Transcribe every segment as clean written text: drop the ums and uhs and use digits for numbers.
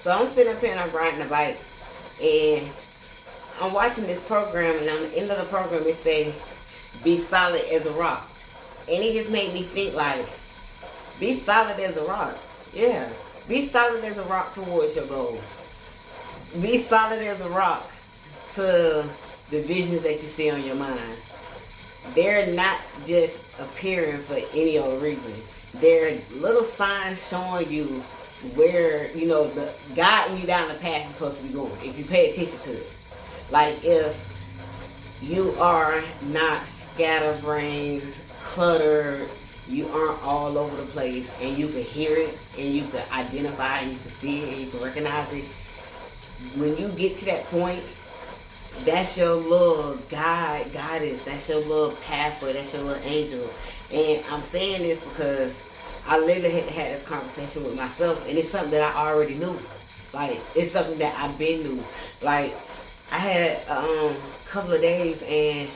So I'm sitting up here and I'm riding a bike, and I'm watching this program, and on the end of the program it say, "Be solid as a rock," and it just made me think like, be solid as a rock. Yeah, be solid as a rock towards your goals. Be solid as a rock to the visions that you see on your mind. They're not just appearing for any old reason. They're little signs showing you where, the guiding you down the path you're supposed to be going, if you pay attention to it. Like, if you are not scatterbrained, cluttered, you aren't all over the place, and you can hear it, and you can identify, and you can see it, and you can recognize it. When you get to that point, that's your little guidance. That's your little pathway. That's your little angel. And I'm saying this because I literally had this conversation with myself, and it's something that I already knew. Like, it's something that I've been knew. Like, I had a couple of days, and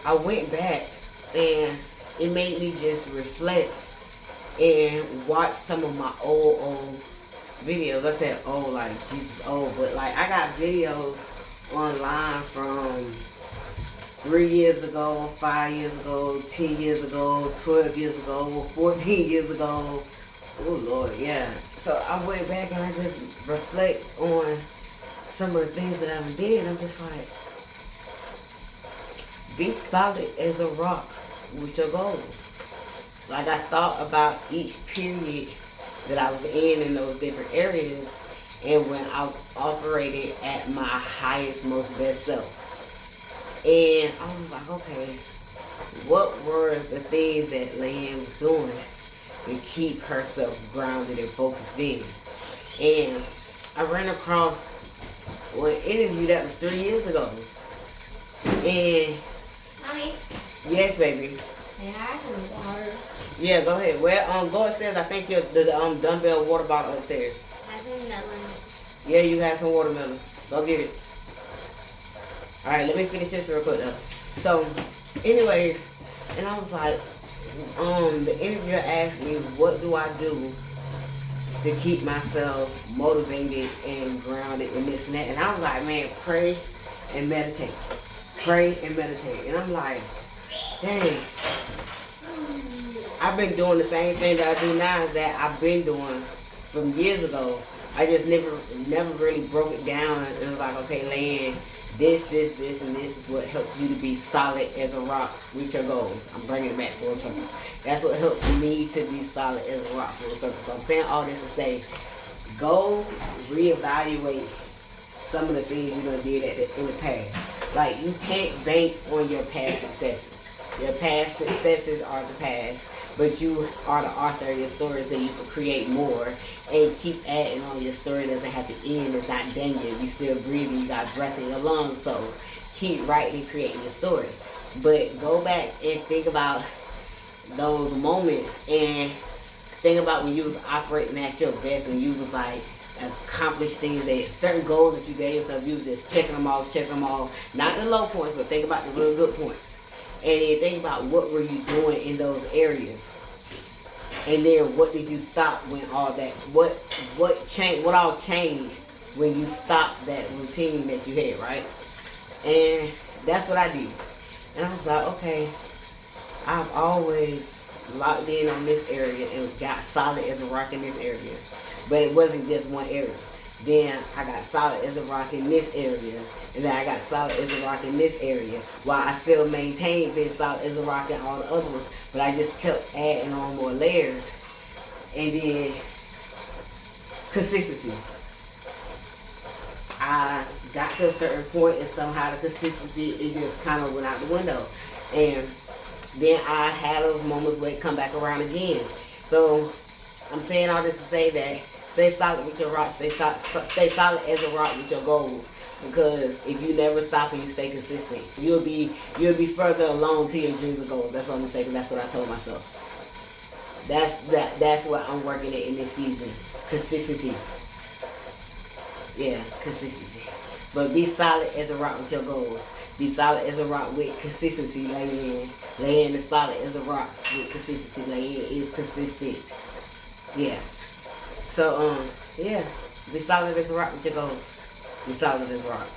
I went back, and it made me just reflect and watch some of my old videos. I said old, like Jesus old, but like I got videos online from 3 years ago, 5 years ago, 10 years ago, 12 years ago, 14 years ago. Oh Lord, yeah. So I went back and I just reflect on some of the things that I did. I'm just like, be solid as a rock with your goals. Like, I thought about each period that I was in those different areas, and when I was operating at my highest, most best self. And I was like, okay, what were the things that Laeann was doing to keep herself grounded and focused in? And I ran across an interview that was 3 years ago. And Mommy. Yes, baby. Can I have some water? Yeah, go ahead. Well, go upstairs. I think the dumbbell water bottle upstairs. I have some melon. Yeah, you have some watermelon. Go get it. All right, let me finish this real quick though. So, anyways, and I was like, the interviewer asked me, what do I do to keep myself motivated and grounded and this and that? And I was like, man, pray and meditate. Pray and meditate. And I'm like, dang, I've been doing the same thing that I do now that I've been doing from years ago. I just never really broke it down and was like, okay, Laeann, this, and this is what helps you to be solid as a rock with your goals. I'm bringing it back full circle. That's what helps me to be solid as a rock full circle. So I'm saying all this to say, go reevaluate some of the things you done did in the past. Like, you can't bank on your past successes. Your past successes are the past, but you are the author of your stories, so you can create more and keep adding on. Your story doesn't have to end. It's not done yet. You still breathing. You got breath in your lungs, so keep writing and creating your story. But go back and think about those moments and think about when you was operating at your best, when you was like accomplish things, that certain goals that you gave yourself, you was just checking them off. Not the low points, but think about the real good points. And then think about what were you doing in those areas. And then what did you stop when all that, what all changed when you stopped that routine that you had, right? And that's what I did. And I was like, okay, I've always locked in on this area and got solid as a rock in this area. But it wasn't just one area. Then I got solid as a rock in this area. And then I got solid as a rock in this area. While I still maintained being solid as a rock in all the other ones. But I just kept adding on more layers. And then consistency. I got to a certain point and somehow the consistency, it just kind of went out the window. And then I had those moments where it come back around again. So I'm saying all this to say that stay solid with your rock. Stay solid as a rock with your goals. Because if you never stop and you stay consistent, you'll be further along to your dreams and goals. That's what I'm gonna say, because that's what I told myself. That's what I'm working at in this season. Consistency. Yeah, consistency. But be solid as a rock with your goals. Be solid as a rock with consistency. Laeann is solid as a rock with consistency. Laeann is consistent. Yeah. So yeah. Be solid as a rock with your goals. Be solid as a rock.